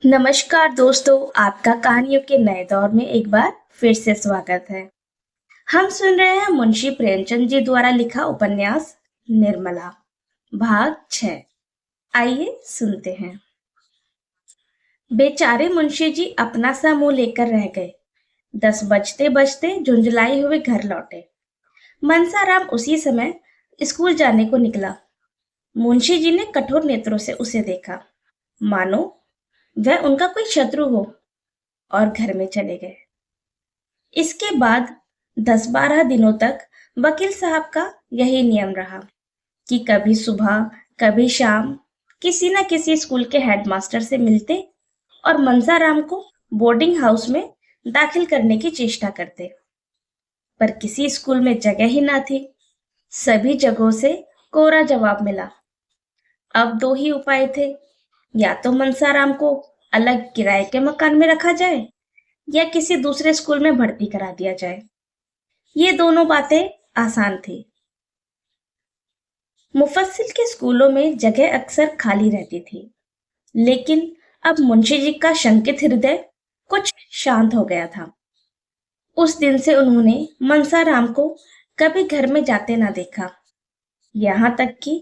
नमस्कार दोस्तों, आपका कहानियों के नए दौर में एक बार फिर से स्वागत है। हम सुन रहे हैं मुंशी प्रेमचंद जी द्वारा लिखा उपन्यास निर्मला, भाग 6। आइए सुनते हैं। बेचारे मुंशी जी अपना सा मुंह लेकर रह गए। 10 बजते बजते झुंझलाए हुए घर लौटे। मनसाराम उसी समय स्कूल जाने को निकला। मुंशी जी ने कठोर नेत्रों से उसे देखा, मानो वह उनका कोई शत्रु हो, और घर में चले गए। इसके बाद 10-12 दिनों तक वकील साहब का यही नियम रहा कि कभी सुबह कभी शाम किसी न किसी स्कूल के हेडमास्टर से मिलते और मंसाराम को बोर्डिंग हाउस में दाखिल करने की चेष्टा करते। पर किसी स्कूल में जगह ही ना थी। सभी जगहों से कोरा जवाब मिला। अब दो ही उपाय थे, या तो मंसाराम को अलग किराए के मकान में रखा जाए या किसी दूसरे स्कूल में भर्ती करा दिया जाए। ये दोनों बातें आसान थी। मुफस्सिल के स्कूलों में जगह अक्सर खाली रहती थी, लेकिन अब मुंशी जी का शंकित हृदय कुछ शांत हो गया था। उस दिन से उन्होंने मनसाराम को कभी घर में जाते ना देखा। यहाँ तक कि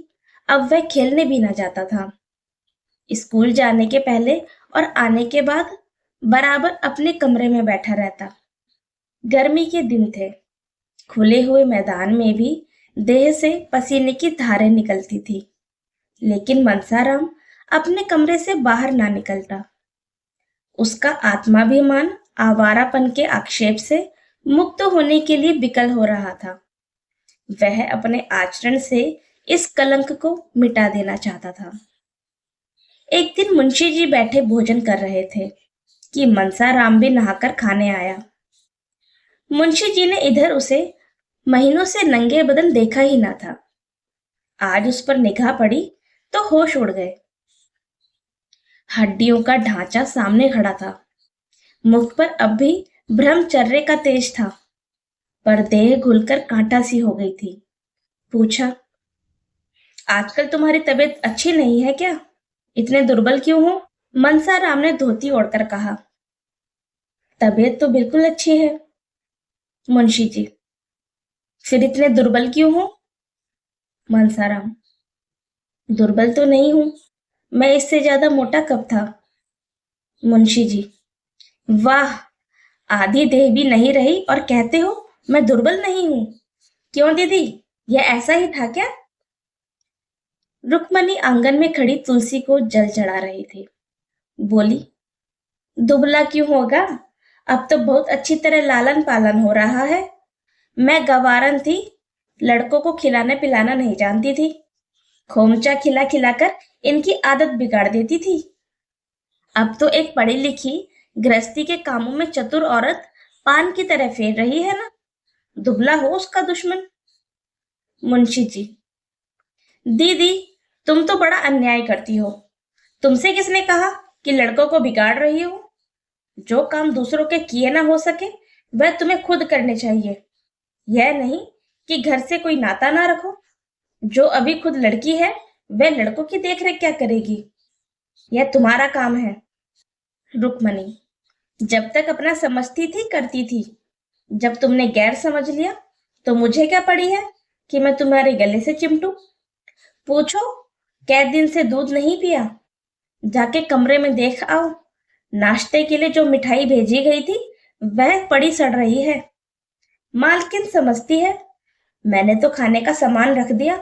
अब वह खेलने भी ना जाता था। स्कूल जाने के पहले और आने के बाद बराबर अपने कमरे में बैठा रहता। गर्मी के दिन थे। खुले हुए मैदान में भी देह से पसीने की धारें निकलती थी, लेकिन मनसाराम अपने कमरे से बाहर ना निकलता। उसका आत्माभिमान आवारापन के आक्षेप से मुक्त होने के लिए विकल हो रहा था। वह अपने आचरण से इस कलंक को मिटा देना चाहता था। एक दिन मुंशी जी बैठे भोजन कर रहे थे कि मनसाराम भी नहाकर खाने आया। मुंशी जी ने इधर उसे महीनों से नंगे बदन देखा ही ना था। आज उस पर निगाह पड़ी तो होश उड़ गए। हड्डियों का ढांचा सामने खड़ा था। मुख पर अब भी ब्रह्मचर्य का तेज था, पर देह घुलकर कांटा सी हो गई थी। पूछा, आजकल तुम्हारी तबीयत अच्छी नहीं है क्या? इतने दुर्बल क्यों हो? मनसाराम ने धोती ओढ़कर कहा। तबीयत तो बिल्कुल अच्छी है मुंशी जी। फिर इतने दुर्बल क्यों हो? मनसाराम, दुर्बल तो नहीं हूं, मैं इससे ज्यादा मोटा कब था? मुंशी जी, वाह, आधी देह भी नहीं रही और कहते हो मैं दुर्बल नहीं हूं। क्यों दीदी, यह ऐसा ही था क्या? रुक्मणी आंगन में खड़ी तुलसी को जल चढ़ा रही थी। बोली, दुबला क्यों होगा? अब तो बहुत अच्छी तरह लालन पालन हो रहा है। मैं गवारन थी, लड़कों को खिलाना पिलाना नहीं जानती थी। खोमचा खिला खिलाकर इनकी आदत बिगाड़ देती थी। अब तो एक पढ़ी लिखी गृहस्थी के कामों में चतुर औरत पान की तरह फेर रही है ना। दुबला हो उसका दुश्मन। मुंशी जी, दीदी, तुम तो बड़ा अन्याय करती हो। तुमसे किसने कहा कि लड़कों को बिगाड़ रही हो? जो काम दूसरों के किए ना हो सके वह तुम्हें खुद करने चाहिए। यह नहीं कि घर से कोई नाता ना रखो। जो अभी खुद लड़की है वह लड़कों की देखरेख क्या करेगी? यह तुम्हारा काम है। रुक्मणी, जब तक अपना समझती थी करती थी। जब तुमने गैर समझ लिया तो मुझे क्या पड़ी है कि मैं तुम्हारे गले से चिमटूं? पूछो, कै दिन से दूध नहीं पिया? जाके कमरे में देख आओ। नाश्ते के लिए जो मिठाई भेजी गई थी वह पड़ी सड़ रही है। मालकिन समझती है मैंने तो खाने का सामान रख दिया।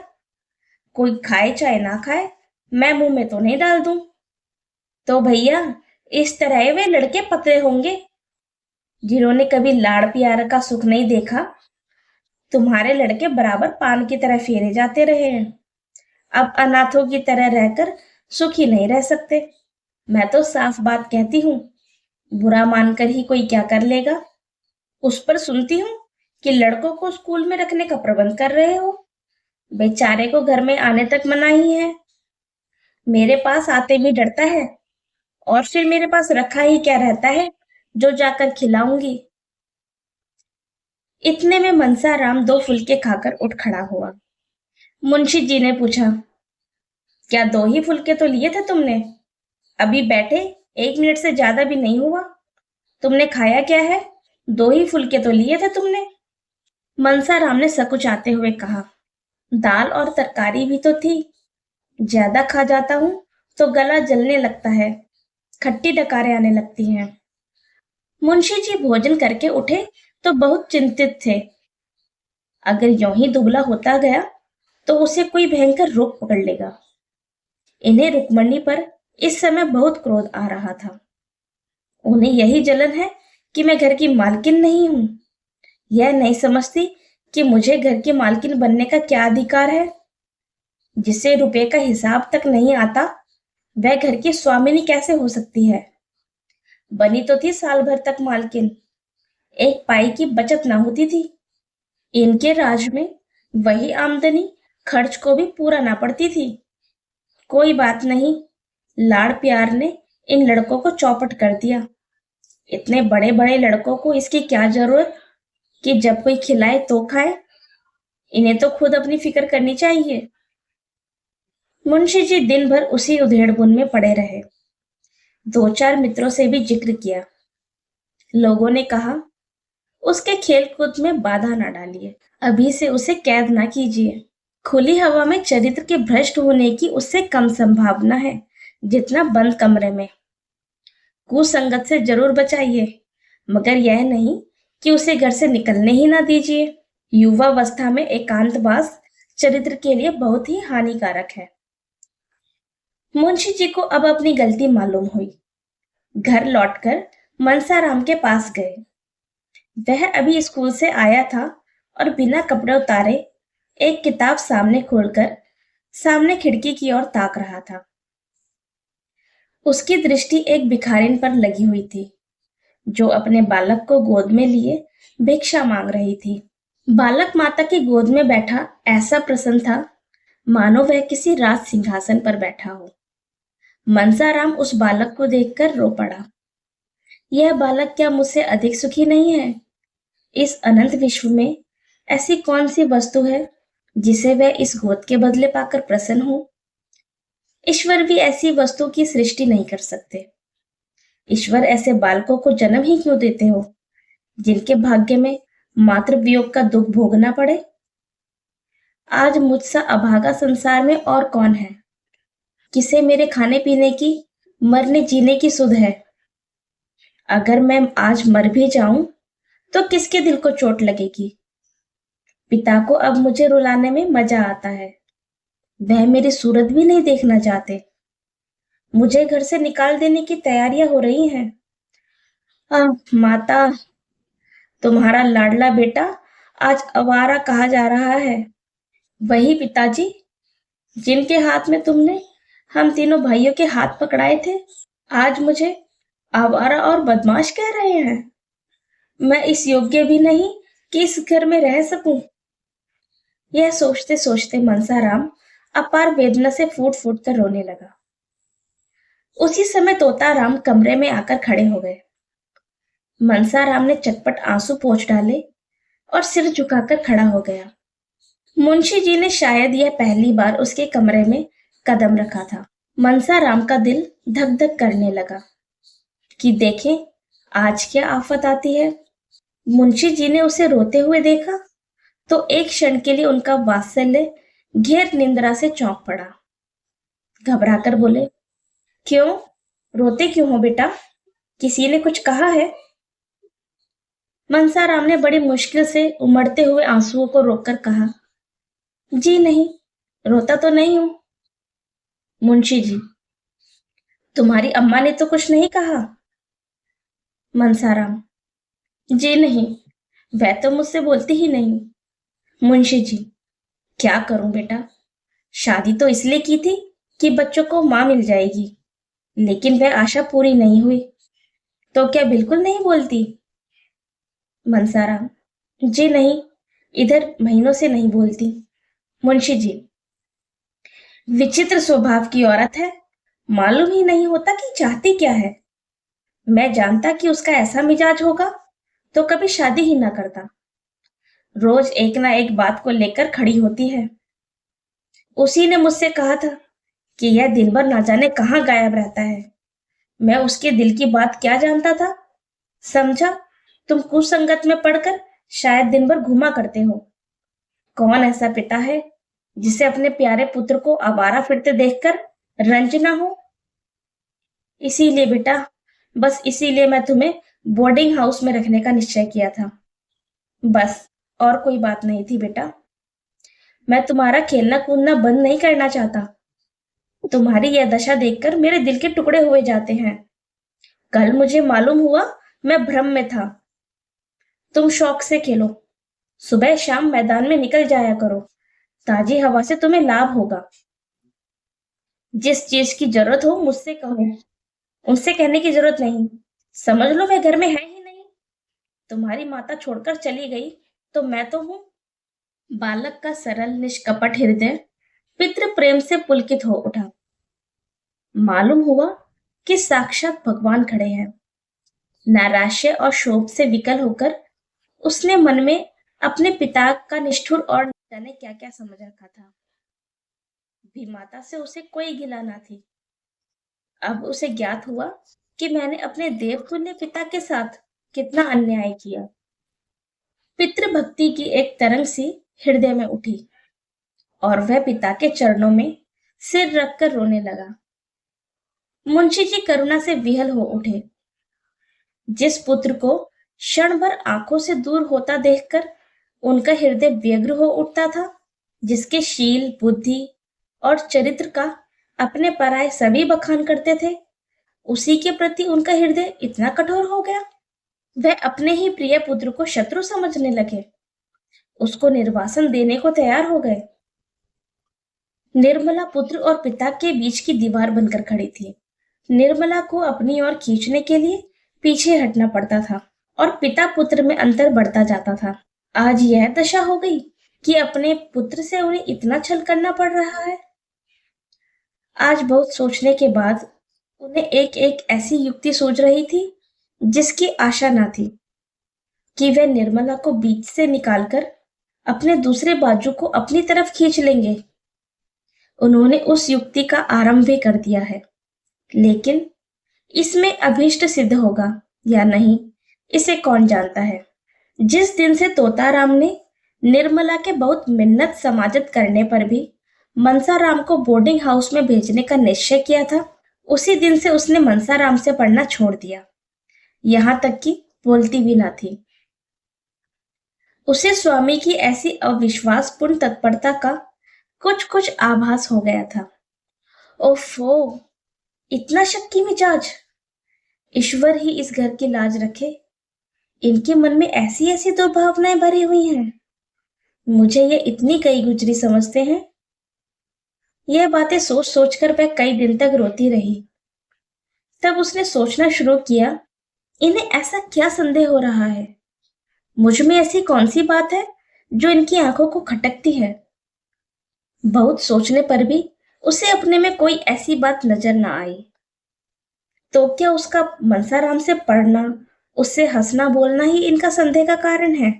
कोई खाए चाहे ना खाए, मैं मुंह में तो नहीं डाल दूं। तो भैया, इस तरह वे लड़के पतले होंगे जिन्होंने कभी लाड़ प्यार का सुख नहीं देखा। तुम्हारे लड़के बराबर पान की तरह फेरे जाते रहे हैं। अब अनाथों की तरह रहकर सुखी नहीं रह सकते। मैं तो साफ बात कहती हूँ, बुरा मानकर ही कोई क्या कर लेगा। उस पर सुनती हूँ कि लड़कों को स्कूल में रखने का प्रबंध कर रहे हो। बेचारे को घर में आने तक मना ही है। मेरे पास आते भी डरता है, और फिर मेरे पास रखा ही क्या रहता है जो जाकर खिलाऊंगी। इतने में मनसाराम 2 फुलके खाकर उठ खड़ा हुआ। मुंशी जी ने पूछा, क्या 2 ही फुलके तो लिए थे तुमने? अभी बैठे 1 मिनट से ज्यादा भी नहीं हुआ। तुमने खाया क्या है? 2 ही फुलके तो लिए थे तुमने। मनसाराम ने सकुचाते हुए कहा। दाल और तरकारी भी तो थी। ज्यादा खा जाता हूं तो गला जलने लगता है, खट्टी डकारें आने लगती हैं। मुंशी जी भोजन करके उठे तो बहुत चिंतित थे। अगर यूं ही दुबला होता गया तो उसे कोई भयंकर रोग पकड़ लेगा। इन्हें रुक्मणी पर इस समय बहुत क्रोध आ रहा था। उन्हें यही जलन है कि मैं घर की मालकिन नहीं हूं। यह नहीं समझती कि मुझे घर की मालकिन बनने का क्या अधिकार है। जिसे रुपए का हिसाब तक नहीं आता वह घर की स्वामिनी कैसे हो सकती है? बनी तो थी साल भर तक मालकिन, एक पाई की बचत ना होती थी। इनके राज में वही आमदनी खर्च को भी पूरा ना पड़ती थी। कोई बात नहीं, लाड़ प्यार ने इन लड़कों को चौपट कर दिया। इतने बड़े बड़े लड़कों को इसकी क्या जरूरत कि जब कोई खिलाए तो खाए। इन्हें तो खुद अपनी फिक्र करनी चाहिए। मुंशी जी दिन भर उसी उधेड़बुन में पड़े रहे। 2-4 मित्रों से भी जिक्र किया। लोगों ने कहा, उसके खेल कूद में बाधा ना डालिए, अभी से उसे कैद ना कीजिए। खुली हवा में चरित्र के भ्रष्ट होने की उससे कम संभावना है जितना बंद कमरे में। कुसंगत से जरूर बचाइए, मगर यह नहीं कि उसे घर से निकलने ही ना दीजिए। युवावस्था में एकांतवास चरित्र के लिए बहुत ही हानिकारक है। मुंशी जी को अब अपनी गलती मालूम हुई। घर लौटकर मनसाराम के पास गए। वह अभी स्कूल से आया था और बिना कपड़े उतारे एक किताब सामने खोलकर सामने खिड़की की ओर ताक रहा था। उसकी दृष्टि एक भिखारिन पर लगी हुई थी जो अपने बालक को गोद में लिए भिक्षा मांग रही थी। बालक माता की गोद में बैठा ऐसा प्रसन्न था मानो वह किसी राज सिंहासन पर बैठा हो। मनसाराम उस बालक को देखकर रो पड़ा। यह बालक क्या मुझसे अधिक सुखी नहीं है? इस अनंत विश्व में ऐसी कौन सी वस्तु है जिसे वह इस गोद के बदले पाकर प्रसन्न हो? ईश्वर भी ऐसी वस्तु की सृष्टि नहीं कर सकते। ईश्वर ऐसे बालकों को जन्म ही क्यों देते हो जिनके भाग्य में मातृ वियोग का दुख भोगना पड़े? आज मुझसा अभागा संसार में और कौन है? किसे मेरे खाने पीने की, मरने जीने की सुध है? अगर मैं आज मर भी जाऊं तो किसके दिल को चोट लगेगी? पिता को अब मुझे रुलाने में मजा आता है। वह मेरी सूरत भी नहीं देखना चाहते। मुझे घर से निकाल देने की तैयारियां हो रही हैं। माता, तुम्हारा लाडला बेटा आज आवारा कहा जा रहा है। वही पिताजी जिनके हाथ में तुमने हम तीनों भाइयों के हाथ पकड़ाए थे, आज मुझे आवारा और बदमाश कह रहे हैं। मैं इस योग्य भी नहीं कि इस घर में रह सकूं। यह सोचते सोचते मनसाराम अपार वेदना से फूट फूट कर रोने लगा। उसी समय तोताराम कमरे में आकर खड़े हो गए। मनसाराम ने चटपट आंसू पोंछ डाले और सिर झुकाकर खड़ा हो गया। मुंशी जी ने शायद यह पहली बार उसके कमरे में कदम रखा था। मनसाराम का दिल धक धक करने लगा कि देखें आज क्या आफत आती है। मुंशी जी ने उसे रोते हुए देखा तो एक क्षण के लिए उनका वात्सल्य घेर निंद्रा से चौंक पड़ा। घबराकर बोले, क्यों रोते क्यों हो बेटा? किसी ने कुछ कहा है? मनसाराम ने बड़ी मुश्किल से उमड़ते हुए आंसुओं को रोककर कहा, जी नहीं, रोता तो नहीं हूं। मुंशी जी, तुम्हारी अम्मा ने तो कुछ नहीं कहा? मनसाराम, जी नहीं, वह तो मुझसे बोलती ही नहीं। मुंशी जी, क्या करूं बेटा, शादी तो इसलिए की थी कि बच्चों को मां मिल जाएगी, लेकिन वह आशा पूरी नहीं हुई। तो क्या बिल्कुल नहीं बोलती? मनसाराम, जी नहीं, इधर महीनों से नहीं बोलती। मुंशी जी, विचित्र स्वभाव की औरत है, मालूम ही नहीं होता कि चाहती क्या है। मैं जानता कि उसका ऐसा मिजाज होगा तो कभी शादी ही ना करता। रोज एक ना एक बात को लेकर खड़ी होती है। उसी ने मुझसे कहा था कि यह दिन भर ना जाने कहाँ गायब रहता है। मैं उसके दिल की बात क्या जानता था। समझा, तुम कुसंगत में पड़कर शायद दिन भर घूमा करते हो। कौन ऐसा पिता है जिसे अपने प्यारे पुत्र को आवारा फिरते देखकर रंज ना हो। इसीलिए बेटा, बस इसीलिए मैं तुम्हें बोर्डिंग हाउस में रखने का निश्चय किया था। बस, और कोई बात नहीं थी बेटा। मैं तुम्हारा खेलना कूदना बंद नहीं करना चाहता। तुम्हारी यह दशा देखकर मेरे दिल के टुकड़े हुए जाते हैं। कल मुझे मालूम हुआ मैं भ्रम में था। तुम शौक से खेलो, सुबह शाम मैदान में निकल जाया करो। ताजी हवा से तुम्हें लाभ होगा। जिस चीज की जरूरत हो मुझसे कहो, उनसे कहने की जरूरत नहीं। समझ लो वे घर में है ही नहीं। तुम्हारी माता छोड़कर चली गई तो मैं तो हूं। बालक का सरल निष्कपट हृदय पितृ प्रेम से पुलकित हो उठा। मालूम हुआ कि साक्षात भगवान खड़े हैं। नैराश्य और शोक से विकल होकर उसने मन में अपने पिता का निष्ठुर और जाने क्या क्या समझ रखा था। भी माता से उसे कोई गिला ना थी। अब उसे ज्ञात हुआ कि मैंने अपने देवतुल्य पिता के साथ कितना अन्याय किया। पितृभक्ति की एक तरंग सी हृदय में उठी और वह पिता के चरणों में सिर रखकर रोने लगा। मुंशी जी करुणा से विहल हो उठे। जिस पुत्र को क्षण भर आंखों से दूर होता देखकर उनका हृदय व्यग्र हो उठता था, जिसके शील बुद्धि और चरित्र का अपने पराये सभी बखान करते थे, उसी के प्रति उनका हृदय इतना कठोर हो गया। वह अपने ही प्रिय पुत्र को शत्रु समझने लगे, उसको निर्वासन देने को तैयार हो गए। निर्मला पुत्र और पिता के बीच की दीवार बनकर खड़ी थी। निर्मला को अपनी ओर खींचने के लिए पीछे हटना पड़ता था और पिता पुत्र में अंतर बढ़ता जाता था। आज यह दशा हो गई कि अपने पुत्र से उन्हें इतना छल करना पड़ रहा है। आज बहुत सोचने के बाद उन्हें एक एक ऐसी युक्ति सूझ रही थी जिसकी आशा न थी कि वे निर्मला को बीच से निकालकर अपने दूसरे बाजू को अपनी तरफ खींच लेंगे। उन्होंने उस युक्ति का आरंभ भी कर दिया है, लेकिन इसमें अभीष्ट सिद्ध होगा या नहीं, इसे कौन जानता है। जिस दिन से तोताराम ने निर्मला के बहुत मिन्नत समाजत करने पर भी मनसाराम को बोर्डिंग हाउस में भेजने का निश्चय किया था, उसी दिन से उसने मनसाराम से पढ़ना छोड़ दिया। यहां तक कि बोलती भी ना थी। उसे स्वामी की ऐसी अविश्वासपूर्ण तत्परता का कुछ कुछ आभास हो गया था। ओफो, इतना शक्की मिजाज! ईश्वर ही इस घर की लाज रखे। इनके मन में ऐसी ऐसी दुर्भावनाएं भरी हुई हैं। मुझे ये इतनी कई गुजरी समझते हैं। यह बातें सोच सोचकर वह कई दिन तक रोती रही। तब उसने सोचना शुरू किया, इन्हें ऐसा क्या संदेह हो रहा है? मुझ में ऐसी कौन सी बात है जो इनकी आंखों को खटकती है? बहुत सोचने पर भी उसे अपने में कोई ऐसी बात नजर न आई। तो क्या उसका मनसाराम से पढ़ना, उससे हंसना बोलना ही इनका संदेह का कारण है?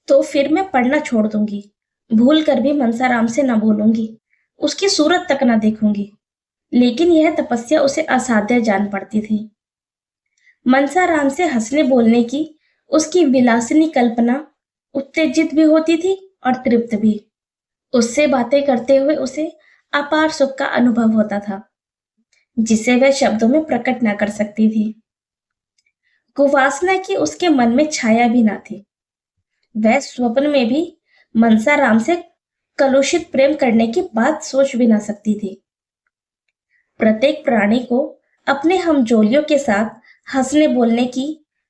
तो फिर मैं पढ़ना छोड़ दूंगी। भूल कर भी मनसाराम से न बोलूंगी, उसकी सूरत तक न देखूंगी। लेकिन यह तपस्या उसे असाध्य जान पड़ती थी। मनसाराम से हंसने बोलने की उसकी विलासिनी कल्पना उत्तेजित भी होती थी और तृप्त भी। उससे बातें करते हुए उसे अपार सुख का अनुभव होता था, जिसे वह शब्दों में प्रकट न कर सकती थी। कुवासना की उसके मन में छाया भी न थी। वह स्वप्न में भी मनसाराम से कलुषित प्रेम करने की बात सोच भी ना सकती थी। प्रत्येक प्राणी को अपने हमजोलियों के साथ हंसने बोलने की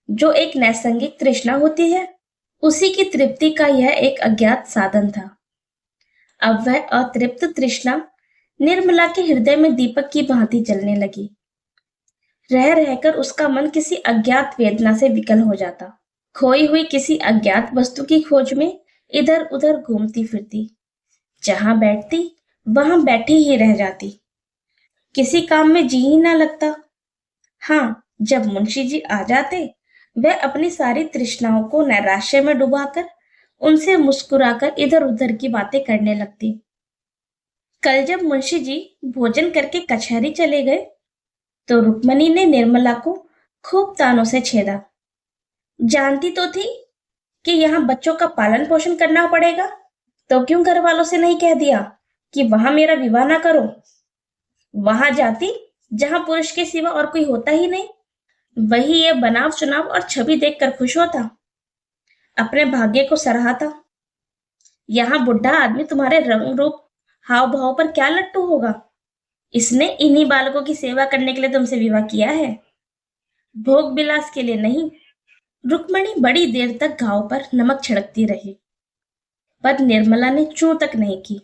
जो एक नैसंगिक तृष्णा होती है, उसी की तृप्ति का यह एक अज्ञात साधन था। अब वह अतृप्त तृष्णा निर्मला के हृदय में दीपक की भांति जलने लगी। रह रहकर उसका मन किसी अज्ञात वेदना से विकल हो जाता। खोई हुई किसी अज्ञात वस्तु की खोज में इधर उधर घूमती फिरती, जहां बैठती वहां बैठी ही रह जाती। किसी काम में जी ही ना लगता। हाँ, जब मुंशी जी आ जाते, वह अपनी सारी तृष्णाओं को नैराश्य में डुबाकर उनसे मुस्कुराकर इधर उधर की बातें करने लगती। कल जब मुंशी जी भोजन करके कचहरी चले गए, तो रुक्मणी ने निर्मला को खूब तानों से छेदा। जानती तो थी कि यहाँ बच्चों का पालन पोषण करना पड़ेगा, तो क्यों घर वालों से नहीं कह दिया कि वहां मेरा विवाह ना करो। वहां जाती जहां पुरुष के सिवा और कोई होता ही नहीं, वही ये बनाव चुनाव और छवि देखकर खुश होता, अपने भाग्य को सराहता। यहाँ बुढ़ा आदमी तुम्हारे रंग रूप हाव भाव पर क्या लट्टू होगा। इसने इन्हीं बालकों की सेवा करने के लिए तुमसे विवाह किया है, भोग विलास के लिए नहीं। रुक्मणी बड़ी देर तक घाव पर नमक छिड़कती रही, पर निर्मला ने चूं तक नहीं की।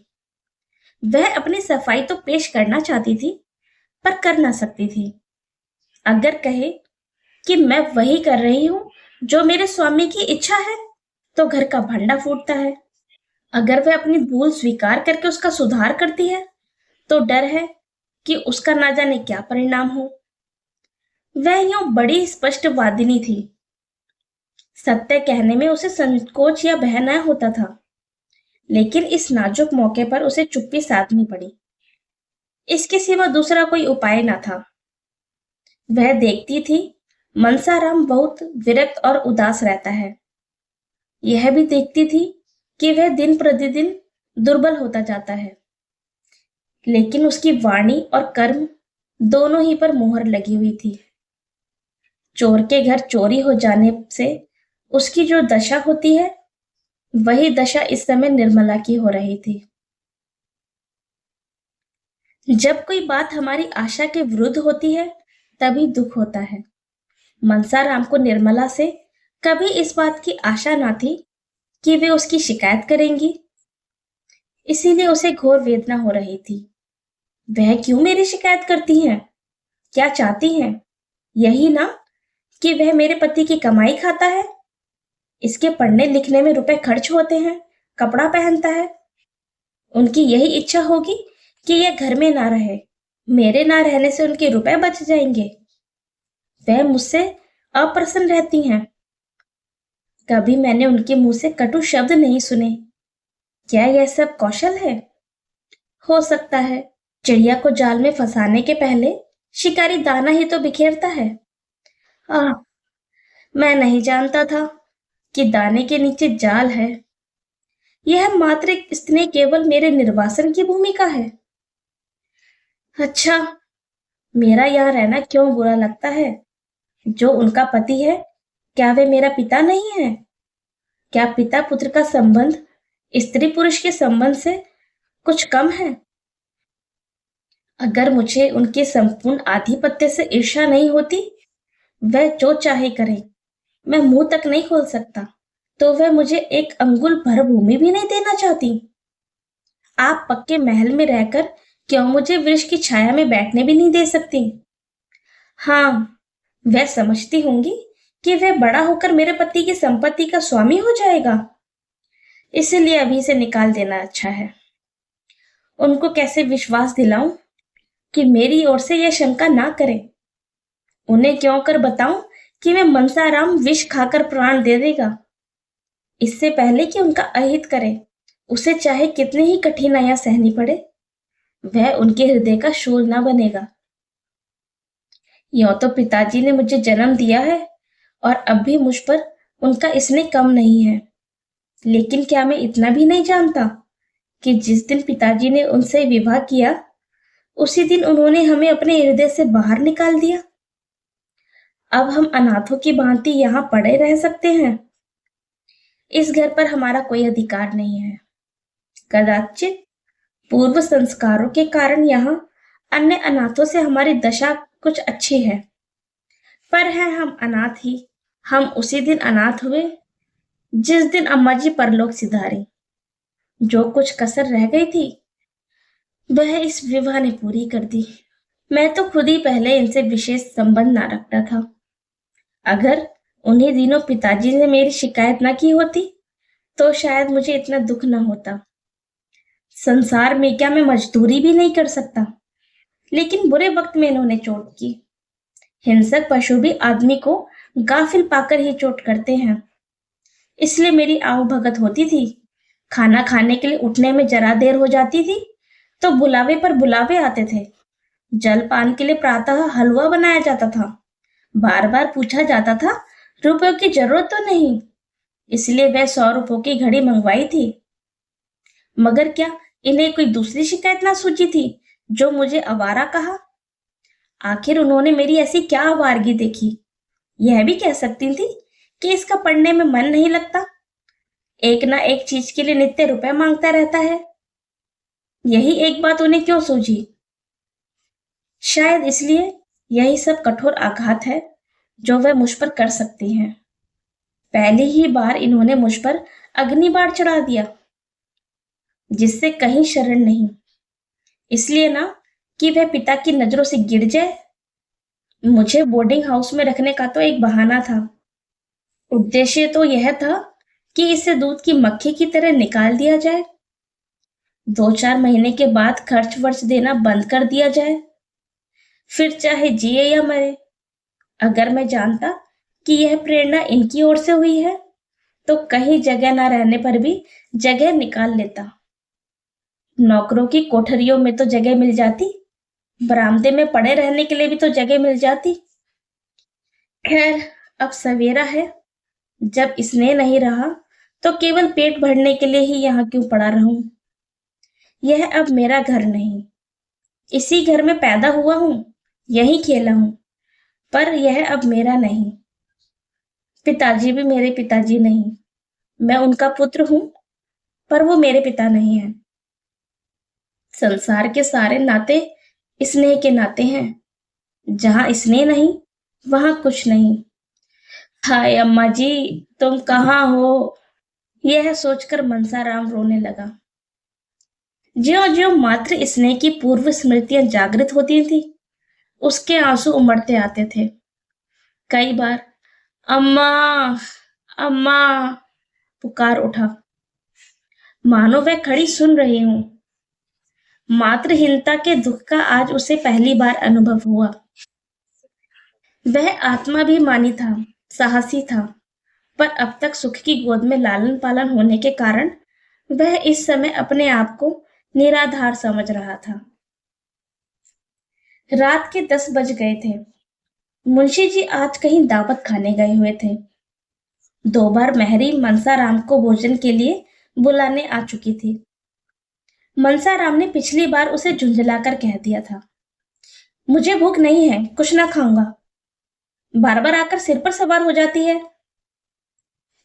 वह अपनी सफाई तो पेश करना चाहती थी, पर कर ना सकती थी। अगर कहे कि मैं वही कर रही हूं जो मेरे स्वामी की इच्छा है, तो घर का भंडा फूटता है। अगर वह अपनी भूल स्वीकार करके उसका सुधार करती है, तो डर है कि उसका ना जाने क्या परिणाम हो। वह यूं बड़ी स्पष्टवादिनी थी। सत्य कहने में उसे संकोच या भय न होता था, लेकिन इस नाजुक मौके पर उसे चुप्पी साधनी पड़ी। इसके सिवा दूसरा कोई उपाय न था। वह देखती थी मनसाराम बहुत विरक्त और उदास रहता है। यह भी देखती थी कि वह दिन प्रतिदिन दुर्बल होता जाता है, लेकिन उसकी वाणी और कर्म दोनों ही पर मोहर लगी हुई थी। चोर के घर चोरी हो जाने से उसकी जो दशा होती है, वही दशा इस समय निर्मला की हो रही थी। जब कोई बात हमारी आशा के विरुद्ध होती है, तभी दुख होता है। मनसाराम को निर्मला से कभी इस बात की आशा ना थी कि वे उसकी शिकायत करेंगी, इसीलिए उसे घोर वेदना हो रही थी। वह क्यों मेरी शिकायत करती हैं? क्या चाहती हैं? यही ना कि वह मेरे पति की कमाई खाता है, इसके पढ़ने लिखने में रुपए खर्च होते हैं, कपड़ा पहनता है। उनकी यही इच्छा होगी कि यह घर में ना रहे, मेरे ना रहने से उनके रुपए बच जाएंगे। वह मुझसे अप्रसन्न रहती हैं। कभी मैंने उनके मुंह से कटु शब्द नहीं सुने। क्या यह सब कौशल है? हो सकता है चिड़िया को जाल में फंसाने के पहले शिकारी दाना ही तो बिखेरता है। आह, मैं नहीं जानता था कि दाने के नीचे जाल है। यह मात्र एक स्नेह केवल मेरे निर्वासन की भूमिका है। अच्छा, मेरा यहाँ रहना क्यों बुरा लगता है? जो उनका पति है, क्या वे मेरा पिता नहीं है? क्या पिता पुत्र का संबंध स्त्री पुरुष के संबंध से कुछ कम है? अगर मुझे उनके संपूर्ण आधिपत्य से ईर्ष्या नहीं होती, वह जो चाहे करे, मैं मुंह तक नहीं खोल सकता, तो वह मुझे एक अंगुल भर भूमि भी नहीं देना चाहती। आप पक्के महल में रहकर क्यों मुझे वृक्ष की छाया में बैठने भी नहीं दे सकती? हाँ, वह समझती होंगी कि वह बड़ा होकर मेरे पति की संपत्ति का स्वामी हो जाएगा, इसलिए अभी से निकाल देना अच्छा है। उनको कैसे विश्वास दिलाऊं कि मेरी ओर से यह शंका ना करें? उन्हें क्यों कर बताऊं कि मैं मनसाराम विष खाकर प्राण दे देगा, इससे पहले कि उनका अहित करे, उसे चाहे कितनी ही कठिनाइयां सहनी पड़े, वह उनके हृदय का शूल ना बनेगा। यों तो पिताजी ने मुझे जन्म दिया है और अब भी मुझ पर उनका स्नेह कम नहीं है, लेकिन क्या मैं इतना भी नहीं जानता कि जिस दिन पिताजी ने उनसे विवाह किया, उसी दिन उन्होंने हमें अपने हृदय से बाहर निकाल दिया। अब हम अनाथों की भांति यहाँ पड़े रह सकते हैं? इस घर पर हमारा कोई अधिकार नहीं है। कदाचित पूर्व संस्कारों के कारण यहाँ अन्य अनाथों से हमारी दशा कुछ अच्छी है, पर है हम अनाथ ही। हम उसी दिन अनाथ हुए जिस दिन अम्मा जी परलोक सिधारी। जो कुछ कसर रह गई थी, वह इस विवाह ने पूरी कर दी। मैं तो खुद ही पहले इनसे विशेष संबंध ना रखता था। अगर उन्हीं दिनों पिताजी ने मेरी शिकायत ना की होती, तो शायद मुझे इतना दुख ना होता। संसार में क्या मैं मजदूरी भी नहीं कर सकता? लेकिन बुरे वक्त में इन्होंने चोट की। हिंसक पशु भी आदमी को गाफिल पाकर ही चोट करते हैं। इसलिए मेरी आव भगत होती थी। खाना खाने के लिए उठने में जरा देर हो जाती थी, तो बुलावे पर बुलावे आते थे। जलपान के लिए प्रातः हलवा बनाया जाता था। बार बार पूछा जाता था, रुपयों की जरूरत तो नहीं, इसलिए वह 100 रुपयों की घड़ी मंगवाई थी। मगर क्या इन्हें कोई दूसरी शिकायत ना सूझी थी, जो मुझे आवारा कहा? आखिर उन्होंने मेरी ऐसी क्या आवारगी देखी? यह भी कह सकती थी कि इसका पढ़ने में मन नहीं लगता, एक ना एक चीज के लिए नित्य रुपए मांगता रहता है। यही एक बात उन्हें क्यों सूझी? शायद इसलिए यही सब कठोर आघात है जो वह मुझ पर कर सकती हैं। पहली ही बार इन्होंने मुझ पर अग्नि बाण चढ़ा दिया, जिससे कहीं शरण नहीं। इसलिए ना कि वह पिता की नजरों से गिर जाए। मुझे बोर्डिंग हाउस में रखने का तो एक बहाना था। उद्देश्य तो यह था कि इसे दूध की मक्खी की तरह निकाल दिया जाए, 2-4 महीने के बाद खर्च वर्च देना बंद कर दिया जाए, फिर चाहे जिए या मरे। अगर मैं जानता कि यह प्रेरणा इनकी ओर से हुई है, तो कहीं जगह ना रहने पर भी जगह निकाल लेता। नौकरों की कोठरियों में तो जगह मिल जाती, बरामदे में पड़े रहने के लिए भी तो जगह मिल जाती। खैर, अब सवेरा है, जब स्नेह नहीं रहा तो केवल पेट भरने के लिए ही यहाँ क्यों पड़ा रहूं? यह अब मेरा घर नहीं। इसी घर में पैदा हुआ हूं, यहीं खेला हूं, पर यह अब मेरा नहीं। पिताजी भी मेरे पिताजी नहीं। मैं उनका पुत्र हूं, पर वो मेरे पिता नहीं है। संसार के सारे नाते स्नेह के नाते हैं। जहां स्नेह नहीं, वहां कुछ नहीं। हाय अम्मा जी, तुम कहाँ हो? यह सोचकर मनसाराम रोने लगा। ज्यों ज्यों मात्र स्नेह की पूर्व स्मृतियां जागृत होती थी, उसके आंसू उमड़ते आते थे। कई बार अम्मा, अम्मा पुकार उठा, मानो वह खड़ी सुन रही हूं। मातृहीनता के दुख का आज उसे पहली बार अनुभव हुआ। वह आत्माभिमानी था, साहसी था, पर अब तक सुख की गोद में लालन पालन होने के कारण वह इस समय अपने आप को निराधार समझ रहा था। रात के 10 बज गए थे। मुंशी जी आज कहीं दावत खाने गए हुए थे। 2 बार मेहरी मनसाराम को भोजन के लिए बुलाने आ चुकी थी। मनसाराम ने पिछली बार उसे झुंझलाकर कह दिया था, मुझे भूख नहीं है, कुछ ना खाऊंगा। बार बार आकर सिर पर सवार हो जाती है।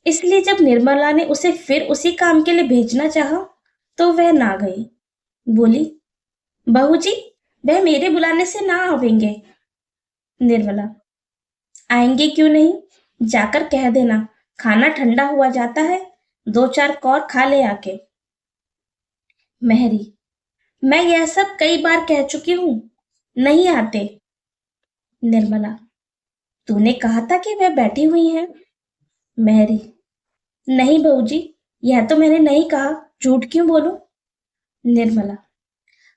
इसलिए जब निर्मला ने उसे फिर उसी काम के लिए भेजना चाहा, तो वह ना गई। बोली, बहू जी, वह मेरे बुलाने से ना आवेंगे। निर्मला, आएंगे क्यों नहीं? जाकर कह देना, खाना ठंडा हुआ जाता है, 2-4 कौर खा ले आके। मेहरी, मैं यह सब कई बार कह चुकी हूं, नहीं आते। निर्मला, तूने कहा था कि वह बैठी हुई हैं। मेहरी, नहीं बहू जी, यह तो मैंने नहीं कहा, झूठ क्यों बोलूं? निर्मला,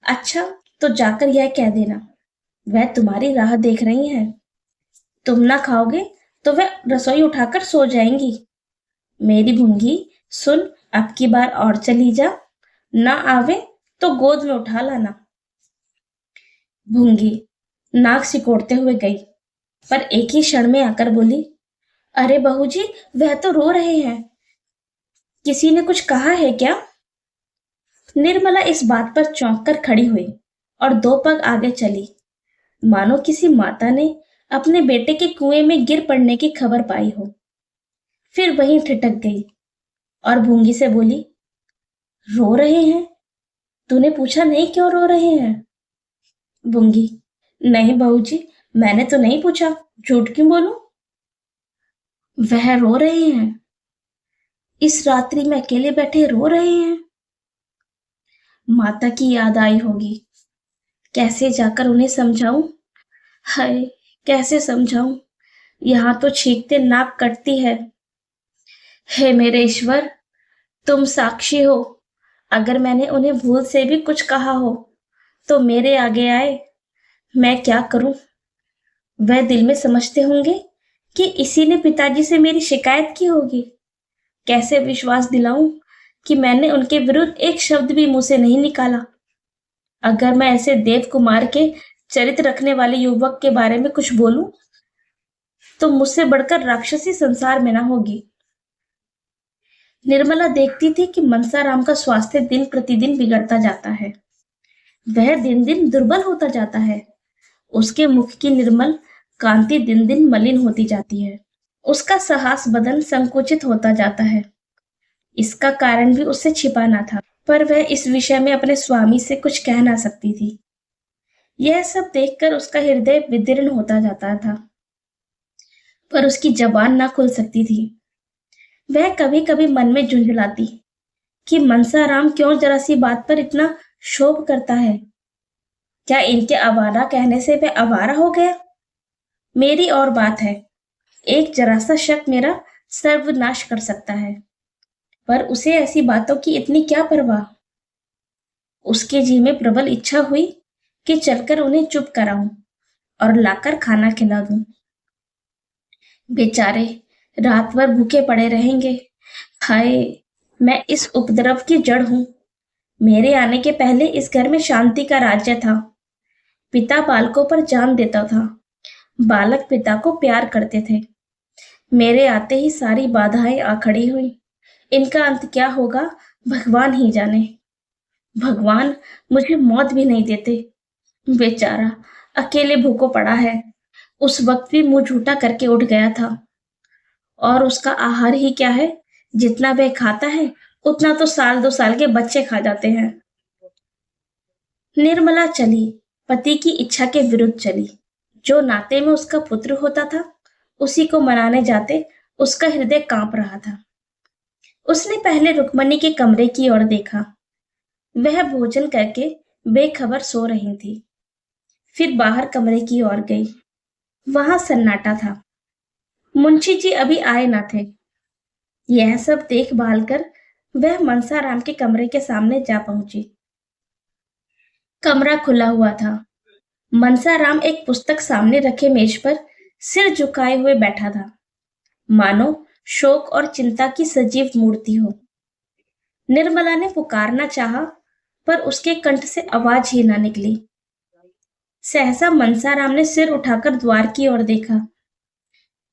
अच्छा, तो जाकर यह कह देना, वह तुम्हारी राह देख रही हैं। तुम ना खाओगे तो वह रसोई उठाकर सो जाएंगी। मेरी भूंगी, सुन, अब की बार और चली जा, ना आवे तो गोद में उठा लाना। भूंगी नाक सिकोड़ते हुए गई, पर एक ही क्षण में आकर बोली, अरे बहू जी, वह तो रो रहे हैं, किसी ने कुछ कहा है क्या? निर्मला इस बात पर चौंक कर खड़ी हुई और 2 पग आगे चली, मानो किसी माता ने अपने बेटे के कुएं में गिर पड़ने की खबर पाई हो। फिर वहीं ठिठक गई और भूंगी से बोली, रो रहे हैं? तूने पूछा नहीं क्यों रो रहे हैं? भूंगी, नहीं बहू जी, मैंने तो नहीं पूछा, झूठ क्यों बोलूं? वह रो रहे हैं, इस रात्रि में अकेले बैठे रो रहे हैं। माता की याद आई होगी, कैसे जाकर उन्हें समझाऊं? हाय, कैसे समझाऊं? यहां तो छींकते नाक कटती है। हे मेरे ईश्वर, तुम साक्षी हो, अगर मैंने उन्हें भूल से भी कुछ कहा हो तो मेरे आगे आए। मैं क्या करूं? वह दिल में समझते होंगे कि इसी ने पिताजी से मेरी शिकायत की होगी। कैसे विश्वास दिलाऊं कि मैंने उनके विरुद्ध एक शब्द भी मुंह से नहीं निकाला? अगर मैं ऐसे देव कुमार के चरित्र रखने वाले युवक के बारे में कुछ बोलूं तो मुझसे बढ़कर राक्षसी संसार में ना होगी। निर्मला देखती थी कि मनसाराम का स्वास्थ्य दिन प्रतिदिन बिगड़ता जाता है। वह दिन दिन दुर्बल होता जाता है। उसके मुख की निर्मल कांति दिन दिन मलिन होती जाती है। उसका साहस बदन संकुचित होता जाता है। इसका कारण भी उससे छिपा ना था, पर वह इस विषय में अपने स्वामी से कुछ कह ना सकती थी। यह सब देखकर उसका हृदय विदीर्ण होता जाता था, पर उसकी जबान ना खुल सकती थी। वह कभी कभी मन में झुंझलाती कि मनसाराम क्यों जरा सी बात पर इतना क्षोभ करता है। क्या इनके आवारा कहने से वह आवारा हो गया? मेरी और बात है, एक जरा सा शक मेरा सर्वनाश कर सकता है, पर उसे ऐसी बातों की इतनी क्या परवाह। उसके जी में प्रबल इच्छा हुई कि चलकर उन्हें चुप कराऊं और लाकर खाना खिला दूं। बेचारे रात भर भूखे पड़े रहेंगे। हाय, मैं इस उपद्रव की जड़ हूं। मेरे आने के पहले इस घर में शांति का राज्य था। पिता बालकों पर जान देता था। बालक पिता को प्यार करते थे। मेरे आते ही सारी बाधाएं आ खड़ी हुई। इनका अंत क्या होगा भगवान ही जाने। भगवान मुझे मौत भी नहीं देते। बेचारा अकेले भूखो पड़ा है। उस वक्त भी मुंह झूठा करके उठ गया था। और उसका आहार ही क्या है? जितना वह खाता है उतना तो साल 2 साल के बच्चे खा जाते हैं। निर्मला चली, पति की इच्छा के विरुद्ध चली। जो नाते में उसका पुत्र होता था, उसी को मनाने जाते उसका हृदय कांप रहा था। उसने पहले रुक्मणी के कमरे की ओर देखा। वह भोजन करके बेखबर सो रही थी। फिर बाहर कमरे की ओर गई। वहां सन्नाटा था। मुंशी जी अभी आए न थे। यह सब देख भाल कर वह मनसाराम के कमरे के सामने जा पहुंची। कमरा खुला हुआ था। मनसाराम एक पुस्तक सामने रखे मेज पर सिर झुकाए हुए बैठा था, मानो शोक और चिंता की सजीव मूर्ति हो। निर्मला ने पुकारना चाहा, पर उसके कंठ से आवाज ही ना निकली। सहसा मनसाराम ने सिर उठाकर द्वार की ओर देखा।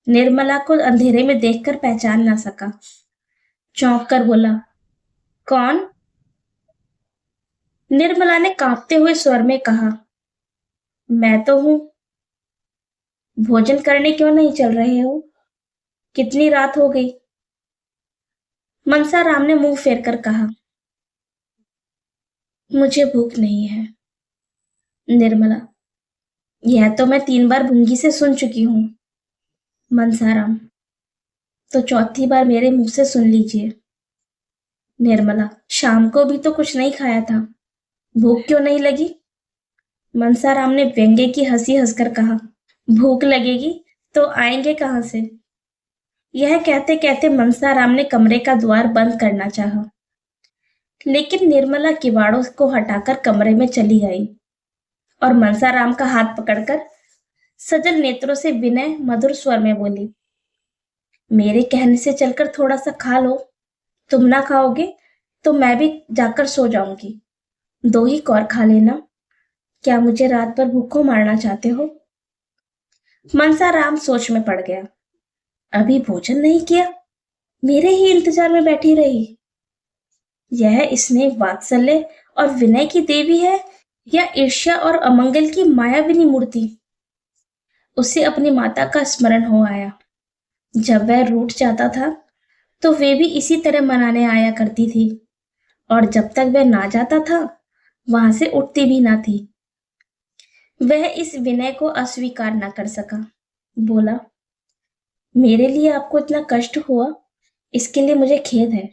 निर्मला को अंधेरे में देखकर पहचान ना सका। चौंक कर बोला, कौन? निर्मला ने कांपते हुए स्वर में कहा, मैं तो हूं। भोजन करने क्यों नहीं चल रहे हो? कितनी रात हो गई? मनसाराम ने मुंह फेर कर कहा, मुझे भूख नहीं है। निर्मला, यह तो मैं 3 बार भूंगी से सुन चुकी हूं। मनसाराम, तो चौथी बार मेरे मुंह से सुन लीजिए। निर्मला, शाम को भी तो कुछ नहीं खाया था, भूख क्यों नहीं लगी? मनसाराम ने व्यंग्य की हंसी हंसकर कहा, भूख लगेगी तो आएंगे कहां से? यह कहते कहते मनसाराम ने कमरे का द्वार बंद करना चाहा, लेकिन निर्मला किवाड़ों को हटाकर कमरे में चली आई और मनसाराम का हाथ पकड़कर सजल नेत्रों से विनय मधुर स्वर में बोली, मेरे कहने से चलकर थोड़ा सा खा लो। तुम ना खाओगे तो मैं भी जाकर सो जाऊंगी। 2 ही कौर खा लेना। क्या मुझे रात भर भूखों मारना चाहते हो? मनसाराम सोच में पड़ गया। अभी भोजन नहीं किया, मेरे ही इंतजार में बैठी रही। यह स्नेह वात्सल्य और विनय की देवी है या ईर्ष्या और अमंगल की मायाविनी मूर्ति? उसे अपनी माता का स्मरण हो आया। जब वह रूठ जाता था तो वे भी इसी तरह मनाने आया करती थी, और जब तक वह ना जाता था वहां से उठती भी ना थी। वह इस विनय को अस्वीकार न कर सका। बोला, मेरे लिए आपको इतना कष्ट हुआ, इसके लिए मुझे खेद है।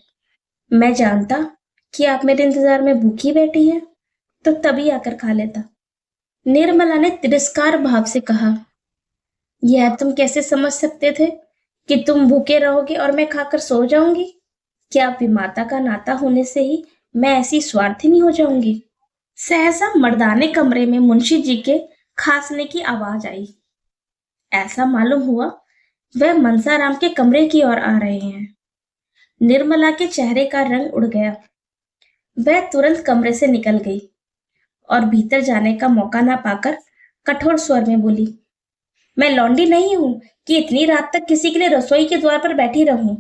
मैं जानता कि आप मेरे इंतजार में भूखी बैठी हैं, तो तभी आकर खा लेता। निर्मला ने तिरस्कार भाव से कहा, यह तुम कैसे समझ सकते थे कि तुम भूखे रहोगे और मैं खाकर सो जाऊंगी? क्या विमाता का नाता होने से ही मैं ऐसी स्वार्थिनी हो जाऊंगी? सहसा मर्दाने कमरे में मुंशी जी के खांसने की आवाज आई। ऐसा मालूम हुआ वह मनसाराम के कमरे की ओर आ रहे हैं। निर्मला के चेहरे का रंग उड़ गया। वह तुरंत कमरे से निकल गई और भीतर जाने का मौका ना पाकर कठोर स्वर में बोली। मैं लौंडी नहीं हूं कि इतनी रात तक किसी के लिए रसोई के द्वार पर बैठी रहूं।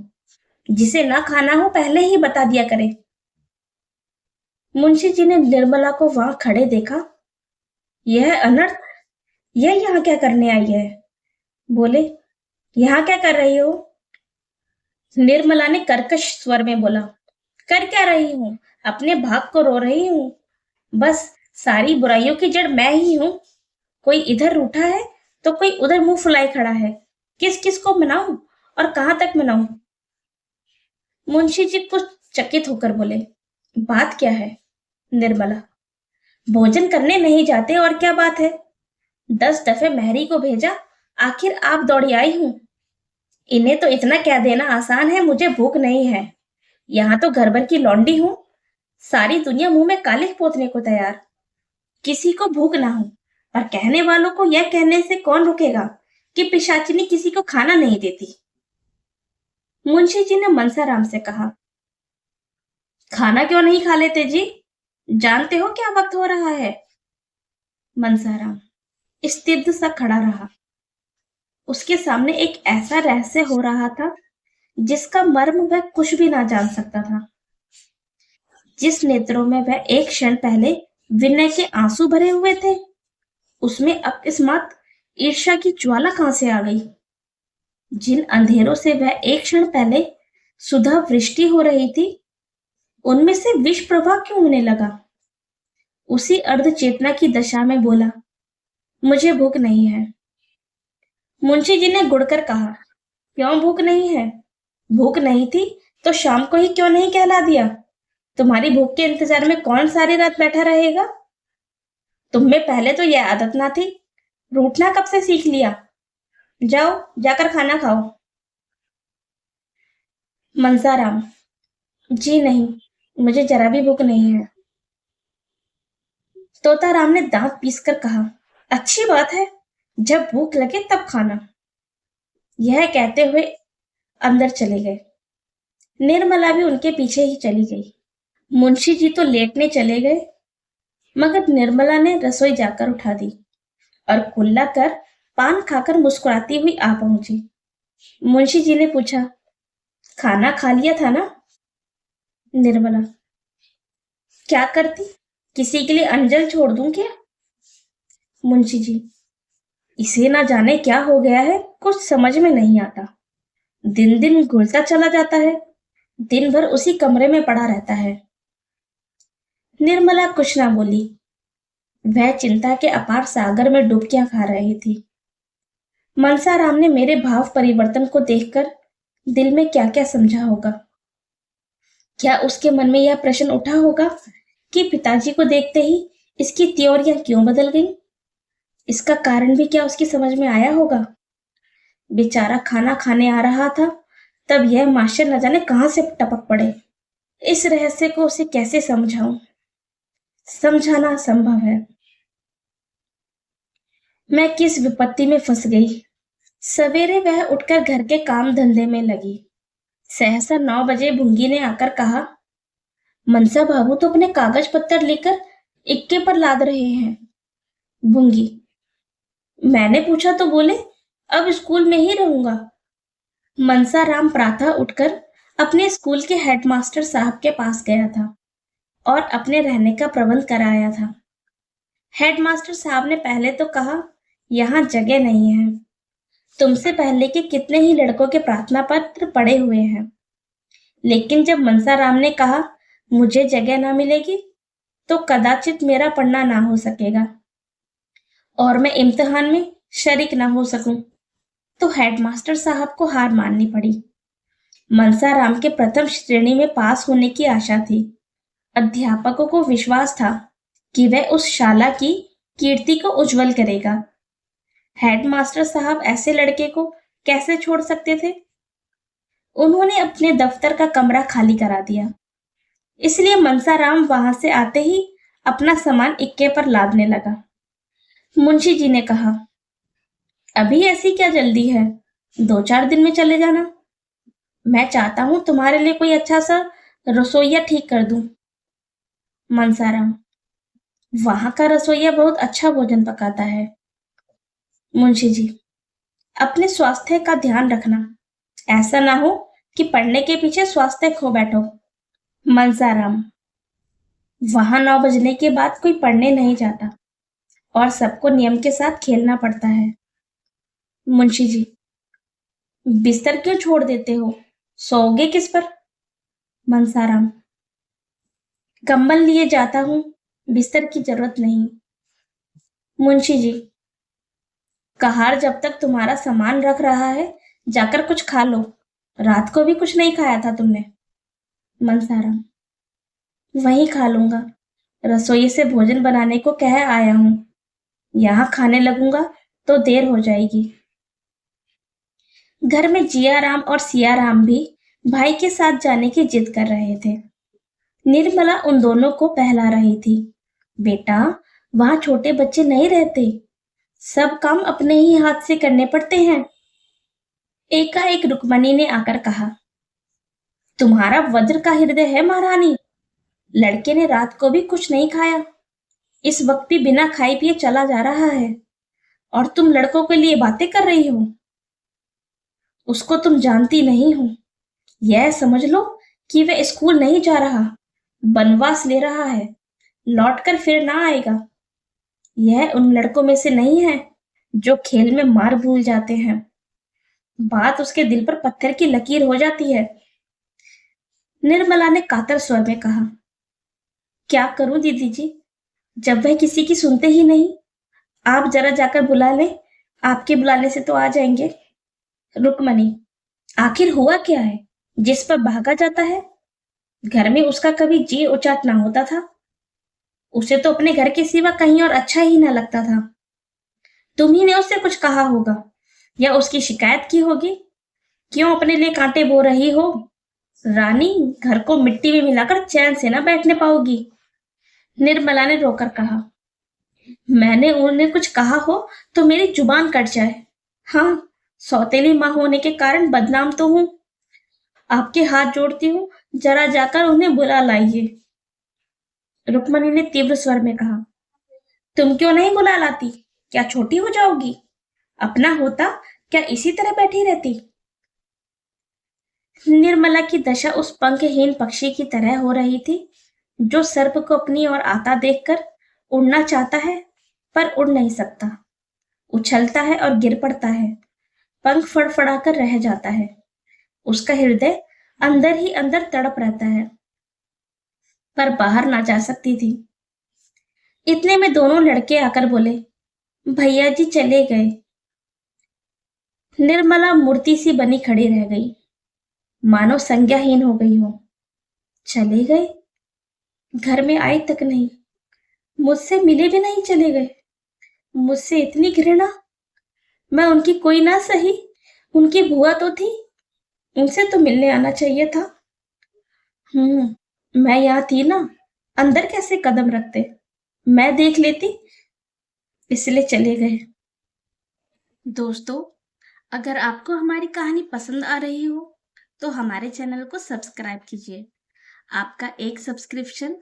जिसे ना खाना हो पहले ही बता दिया करे। मुंशी जी ने निर्मला को वहां खड़े देखा। यह अनर्थ, यह यहाँ क्या करने आई है? बोले, यहाँ क्या कर रही हो? निर्मला ने कर्कश स्वर में बोला, कर क्या रही हूं? अपने भाग को रो रही हूं। बस सारी बुराइयों की जड़ मैं ही हूं। कोई इधर रूठा है तो कोई उधर मुंह फुलाए खड़ा है। किस किस को मनाऊं और कहां तक मनाऊं? मुंशी जी कुछ चकित होकर बोले, बात क्या है? निर्मला, भोजन करने नहीं जाते और क्या बात है? 10 दफे मेहरी को भेजा, आखिर आप दौड़ी आई हूं। इन्हें तो इतना क्या देना आसान है, मुझे भूख नहीं है। यहाँ तो घर भर की लौंडी हूं। सारी दुनिया मुंह में कालिख पोतने को तैयार। किसी को भूख ना हो, पर कहने वालों को यह कहने से कौन रुकेगा कि पिशाचिनी किसी को खाना नहीं देती? मुंशी जी ने मनसाराम से कहा, खाना क्यों नहीं खा लेते जी? जानते हो क्या वक्त हो रहा है? मनसाराम स्तब्ध सा खड़ा रहा। उसके सामने एक ऐसा रहस्य हो रहा था जिसका मर्म वह कुछ भी ना जान सकता था। जिस नेत्रों में वह एक क्षण पहले विनय के आंसू भरे हुए थे, उसमें अकस्मात ईर्ष्या की ज्वाला कहां से आ गई? जिन अंधेरों से वह एक क्षण पहले सुधा वृष्टि हो रही थी, उनमें से विष प्रवाह क्यों होने लगा? उसी अर्ध चेतना की दशा में बोला, मुझे भूख नहीं है। मुंशी जी ने गुड़कर कहा, क्यों भूख नहीं है? भूख नहीं थी तो शाम को ही क्यों नहीं कहला दिया? तुम्हारी भूख के इंतजार में कौन सारी रात बैठा रहेगा? तुम में पहले तो यह आदत ना थी, रूठना कब से सीख लिया? जाओ जाकर खाना खाओ। मनसाराम, जी नहीं, मुझे जरा भी भूख नहीं है। तोताराम ने दांत पीसकर कहा, अच्छी बात है, जब भूख लगे तब खाना। यह कहते हुए अंदर चले गए। निर्मला भी उनके पीछे ही चली गई। मुंशी जी तो लेटने चले गए, मगर निर्मला ने रसोई जाकर उठा दी और कुल्ला कर पान खाकर मुस्कुराती हुई आ पहुंची। मुंशी जी ने पूछा, खाना खा लिया था ना? निर्मला, क्या करती, किसी के लिए अंजल छोड़ दूं क्या? मुंशी जी, इसे ना जाने क्या हो गया है, कुछ समझ में नहीं आता। दिन दिन घुलता चला जाता है, दिन भर उसी कमरे में पड़ा रहता है। निर्मला कुछ ना बोली। वह चिंता के अपार सागर में डुबकियां खा रही थी। मनसाराम ने मेरे भाव परिवर्तन को देखकर दिल में क्या क्या समझा होगा। क्या उसके मन में यह प्रश्न उठा होगा कि पिताजी को देखते ही इसकी त्योरियां क्यों बदल गईं? इसका कारण भी क्या उसकी समझ में आया होगा? बेचारा खाना खाने आ रहा था, तब यह मास्टर न जाने कहां से टपक पड़े। इस रहस्य को उसे कैसे समझाऊं? समझाना असंभव है। मैं किस विपत्ति में फंस गई। सवेरे वह उठकर घर के काम धंधे में लगी। सहसा 9 बजे भुंगी ने आकर कहा, मनसा बाबू तो अपने कागज पत्तर लेकर इक्के पर लाद रहे हैं। भुंगी, मैंने पूछा तो बोले अब स्कूल में ही रहूंगा। मनसाराम प्रातः उठकर अपने स्कूल के हेडमास्टर साहब के पास गया था और अपने रहने का प्रबंध कराया था। हेडमास्टर साहब ने पहले तो कहा, यहाँ जगह नहीं है। तुमसे पहले के कितने ही लड़कों के प्रार्थना पत्र पड़े हुए हैं। लेकिन जब मनसाराम ने कहा मुझे जगह ना मिलेगी तो कदाचित मेरा पढ़ना ना हो सकेगा और मैं इम्तिहान में शरीक ना हो सकूं, तो हेडमास्टर साहब को हार माननी पड़ी। मनसाराम के प्रथम श्रेणी में पास होने की आशा थी। अध्यापकों को विश्वास था कि वह उस शाला की कीर्ति को उज्जवल करेगा। हेडमास्टर साहब ऐसे लड़के को कैसे छोड़ सकते थे? उन्होंने अपने दफ्तर का कमरा खाली करा दिया। इसलिए मनसाराम वहां से आते ही अपना सामान इक्के पर लादने लगा। मुंशी जी ने कहा, अभी ऐसी क्या जल्दी है, 2-4 दिन में चले जाना। मैं चाहता हूं तुम्हारे लिए कोई अच्छा सा रसोइया ठीक कर दूं। मनसाराम, वहां का रसोइया बहुत अच्छा भोजन पकाता है। मुंशी जी, अपने स्वास्थ्य का ध्यान रखना। ऐसा ना हो कि पढ़ने के पीछे स्वास्थ्य खो बैठो। मनसाराम, वहां 9 बजने के बाद कोई पढ़ने नहीं जाता और सबको नियम के साथ खेलना पड़ता है। मुंशी जी, बिस्तर क्यों छोड़ देते हो? सोओगे किस पर? मनसाराम, कंबल लिए जाता हूँ, बिस्तर की जरूरत नहीं। मुंशी जी, कहार जब तक तुम्हारा सामान रख रहा है, जाकर कुछ खा लो। रात को भी कुछ नहीं खाया था तुमने। मनसाराम, वहीं खा लूंगा। रसोई से भोजन बनाने को कह आया हूं। यहाँ खाने लगूंगा तो देर हो जाएगी। घर में जियाराम और सियाराम भी भाई के साथ जाने की जिद कर रहे थे। निर्मला उन दोनों को बहला रही थी। बेटा, वहां छोटे बच्चे नहीं रहते। सब काम अपने ही हाथ से करने पड़ते हैं। एकाएक रुक्मणी ने आकर कहा, तुम्हारा वज्र का हृदय है महारानी। लड़के ने रात को भी कुछ नहीं खाया, इस वक्त भी बिना खाए पिए चला जा रहा है, और तुम लड़कों के लिए बातें कर रही हो। उसको तुम जानती नहीं हो। यह समझ लो कि वह स्कूल नहीं जा रहा, वनवास ले रहा है, लौटकर फिर ना आएगा। यह उन लड़कों में से नहीं है जो खेल में मार भूल जाते हैं। बात उसके दिल पर पत्थर की लकीर हो जाती है। निर्मला ने कातर स्वर में कहा, क्या करूं दीदी जी, जब वह किसी की सुनते ही नहीं। आप जरा जाकर बुला लें, आपके बुलाने से तो आ जाएंगे। रुक्मणी, आखिर हुआ क्या है जिस पर भागा जाता है? घर में उसका कभी जी उचाट ना होता था। उसे तो अपने घर के सिवा कहीं और अच्छा ही ना लगता था। तुम ही ने उससे कुछ कहा होगा या उसकी शिकायत की होगी। क्यों अपने लिए कांटे बो रही हो? रानी, घर को मिट्टी में मिलाकर चैन से ना बैठने पाओगी। निर्मला ने रोकर कहा, मैंने उन्हें कुछ कहा हो तो मेरी जुबान कट जाए। हाँ, सौतेली माँ होने के कारण बदनाम तो हूं। आपके हाथ जोड़ती हूँ, जरा जाकर उन्हें बुला लाइए। रुक्मणी ने तीव्र स्वर में कहा, तुम क्यों नहीं बुला लाती? क्या छोटी हो जाओगी? अपना होता क्या इसी तरह बैठी रहती? निर्मला की दशा उस पंखहीन पक्षी की तरह हो रही थी जो सर्प को अपनी ओर आता देखकर उड़ना चाहता है पर उड़ नहीं सकता। उछलता है और गिर पड़ता है, पंख फड़फड़ाकर रह जाता है। उसका हृदय अंदर ही अंदर तड़प रहता है, पर बाहर ना जा सकती थी। इतने में दोनों लड़के आकर बोले, भैया जी चले गए। निर्मला मूर्ति सी बनी खड़ी रह गई, मानो संज्ञाहीन हो गई हो। चले गए? घर में आए तक नहीं, मुझसे मिले भी नहीं, चले गए। मुझसे इतनी घृणा। मैं उनकी कोई ना सही, उनकी बुआ तो थी, उनसे तो मिलने आना चाहिए था। मैं यहाँ थी ना, अंदर कैसे कदम रखते, मैं देख लेती, इसलिए चले गए। दोस्तों, अगर आपको हमारी कहानी पसंद आ रही हो तो हमारे चैनल को सब्सक्राइब कीजिए। आपका एक सब्सक्रिप्शन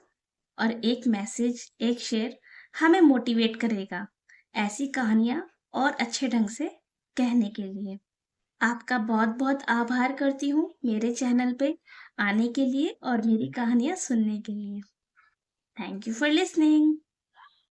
और एक मैसेज, एक शेयर हमें मोटिवेट करेगा ऐसी कहानियां और अच्छे ढंग से कहने के लिए। आपका बहुत बहुत आभार करती हूँ मेरे चैनल पे आने के लिए और मेरी कहानियां सुनने के लिए। Thank you for listening.